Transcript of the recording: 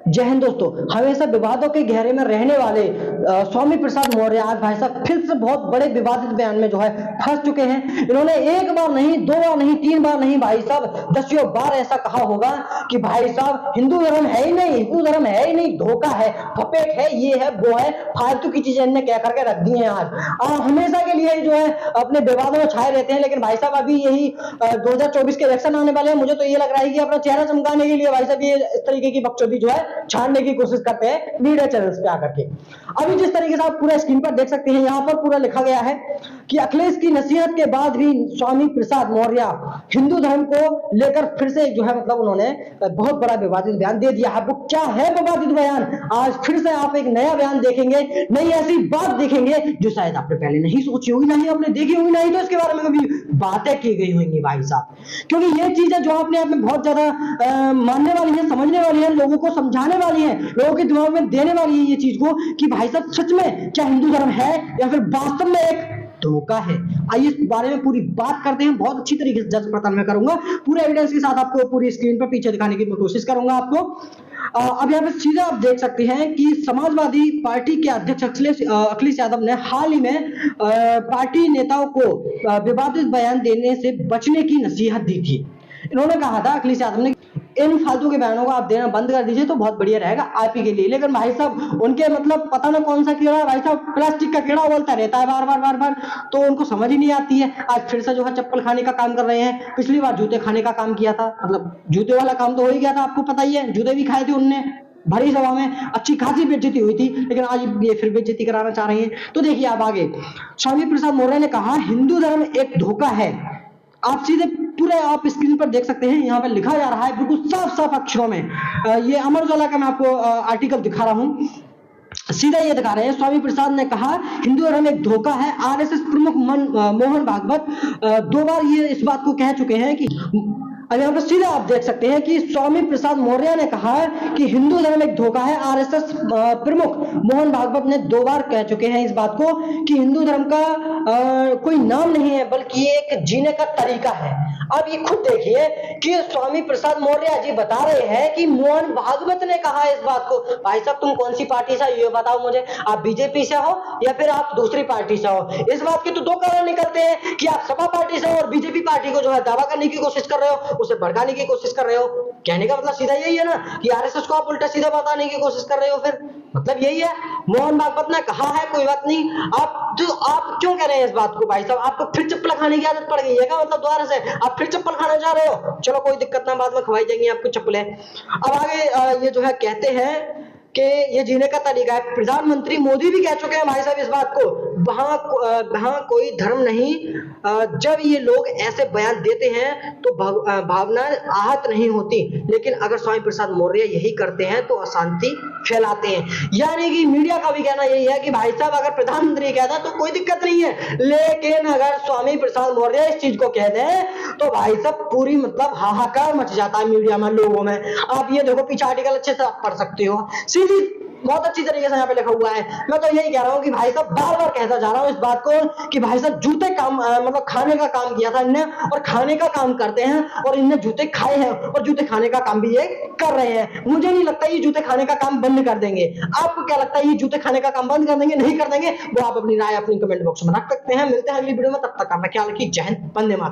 जय हिंद दोस्तों। हमेशा विवादों के घेरे में रहने वाले स्वामी प्रसाद मौर्य आज भाई साहब फिर से बहुत बड़े विवादित बयान में जो है फंस चुके हैं। इन्होंने एक बार नहीं, दो बार नहीं, तीन बार नहीं भाई साहब दसियों बार ऐसा कहा होगा कि भाई साहब हिंदू धर्म है ही नहीं, हिंदू धर्म है ही नहीं, धोखा है, फपेट है, ये है, वो है, फालतू की चीजें इन्होंने कह करके रख दी हैं। आज हमेशा के लिए जो है अपने विवादों में छाए रहते हैं। लेकिन भाई साहब अभी यही 2024 के इलेक्शन आने वाले हैं, मुझे तो ये लग रहा है कि अपना चेहरा चमकाने के लिए भाई साहब ये इस तरीके की बकचोदी जो है छाड़ने की कोशिश करते हैं मीडिया चैनल्स पे आकर के। अभी जिस तरीके से आप पूरा स्क्रीन पर देख सकते हैं, यहाँ पर पूरा लिखा गया है कि अखिलेश की नसीहत के बाद भी स्वामी प्रसाद मौर्य हिंदू धर्म को लेकर फिर से जो है मतलब उन्होंने बहुत बड़ा विवादित बयान दे दिया है। वो क्या है विवादित बयान, आज फिर से आप एक नया बयान देखेंगे, नई ऐसी बात देखेंगे जो शायद आपने पहले नहीं सोची होगी, नहीं आपने देखी होगी, नहीं तो इसके बारे में कभी बातें की गई होंगी भाई साहब। क्योंकि ये चीजें जो अपने आप में बहुत ज्यादा मानने वाली है, समझने वाली है, लोगों को समझाने वाली है, लोगों के दिमाग में देने वाली है ये चीज को कि भाई साहब सच में क्या हिंदू धर्म है या फिर वास्तव में एक धोखा है। आइए इस बारे में पूरी बात करते हैं, बहुत अच्छी तरीके से जज पड़ताल में करूंगा, पूरे एविडेंस के साथ आपको पूरी स्क्रीन पर पीछे दिखाने की मैं कोशिश करूंगा आपको। अब यहाँ पे सीधा आप देख सकते हैं कि समाजवादी पार्टी के अध्यक्ष अखिलेश यादव ने हाल ही में पार्टी नेताओं को विवादित बयान देने से बचने की नसीहत दी थी। इन्होंने कहा था, अखिलेश यादव ने, इन फालतू के बयानों को आप देना बंद कर दीजिए तो बहुत बढ़िया रहेगा आप ही के लिए। लेकिन भाई साहब उनके मतलब पता ना कौन सा कीड़ा है भाई साहब, प्लास्टिक का कीड़ा बोलता रहता है बार बार बार बार, तो उनको समझ ही नहीं आती है। आज फिर से जो है चप्पल खाने का काम कर रहे हैं, पिछली बार जूते खाने का काम किया था, मतलब जूते वाला काम तो हो ही गया था, आपको पता ही है, जूते भी खाए थे उनने, भरी सभा में अच्छी खासी बेइज्जती हुई थी, लेकिन आज ये फिर बेइज्जती कराना चाह रहे हैं। तो देखिए आप आगे, स्वामी प्रसाद मौर्य ने कहा हिंदू धर्म एक धोखा है। आप सीधे पूरे आप स्क्रीन पर देख सकते हैं, यहाँ पर लिखा जा रहा है बिल्कुल साफ साफ अक्षरों में। ये अमर उजाला का मैं आपको आर्टिकल दिखा रहा हूँ, सीधा ये दिखा रहे हैं। स्वामी प्रसाद ने कहा हिंदू धर्म एक धोखा है। आरएसएस प्रमुख मोहन भागवत 2 बार ये इस बात को कह चुके हैं कि, यहाँ पर सीधा आप देख सकते हैं कि स्वामी प्रसाद मौर्य ने कहा कि हिंदू धर्म एक धोखा है। आरएसएस प्रमुख मोहन भागवत ने 2 बार कह चुके हैं इस बात को कि हिंदू धर्म का कोई नाम नहीं है बल्कि ये एक जीने का तरीका है। अब ये खुद देखिए कि स्वामी प्रसाद मौर्य जी बता रहे हैं कि मोहन भागवत ने कहा इस बात को। भाई साहब तुम कौन सी पार्टी से, ये बताओ मुझे, आप बीजेपी से हो या फिर आप दूसरी पार्टी से हो? इस बात के तो 2 कारण निकलते हैं कि आप सपा पार्टी से हो और बीजेपी पार्टी को जो है दावा करने की कोशिश कर रहे हो, उसे भड़काने की कोशिश कर रहे हो। कहने का मतलब सीधा यही है ना कि आरएसएस को आप उल्टा सीधा बताने की कोशिश कर रहे हो, फिर मतलब यही है। मोहन भागवत ने कहा है, कोई बात नहीं, आप क्यों कह रहे हैं इस बात को भाई साहब? आपको फिर चप्पल खाने की आदत पड़ गई है क्या? मतलब दोबारा से आप फिर चप्पल खाने जा रहे हो? चलो कोई दिक्कत ना, बाद में खवाई जाएंगी आपको चप्पलें। अब आगे ये जो है कहते हैं कि ये जीने का तरीका है। प्रधानमंत्री मोदी भी कह चुके हैं भाई साहब इस बात को, वहां कोई धर्म नहीं। जब ये लोग ऐसे बयान देते हैं तो भावना आहत नहीं होती, लेकिन अगर स्वामी प्रसाद मौर्य यही करते हैं तो अशांति फैलाते हैं। यानी कि मीडिया का भी कहना यही है कि भाई साहब अगर प्रधानमंत्री कहता तो कोई दिक्कत नहीं है, लेकिन अगर स्वामी प्रसाद मौर्य इस चीज को कह दें तो भाई साहब पूरी मतलब हाहाकार मच जाता है मीडिया में, लोगों में। आप ये देखो पीछे आर्टिकल अच्छे से आप पढ़ सकते हो, बहुत अच्छी तरीके से यहाँ पे लिखा हुआ है। मैं तो यही कह रहा हूँ कि भाई साहब बार बार कहता जा रहा हूँ इस बात को कि भाई साहब जूते काम मतलब खाने का काम किया था इनने, और खाने का काम करते हैं, और इनने जूते खाए हैं और जूते खाने का काम भी ये कर रहे हैं। मुझे नहीं लगता ये जूते खाने का काम बंद कर देंगे। आपको क्या लगता है ये जूते खाने का काम बंद कर देंगे, नहीं कर देंगे? वो आप अपनी राय अपनी कमेंट बॉक्स में रख सकते हैं। मिलते हैं अगली वीडियो में, तब तक अपना ख्याल रखिए। जय हिंद, वंदे मातरम।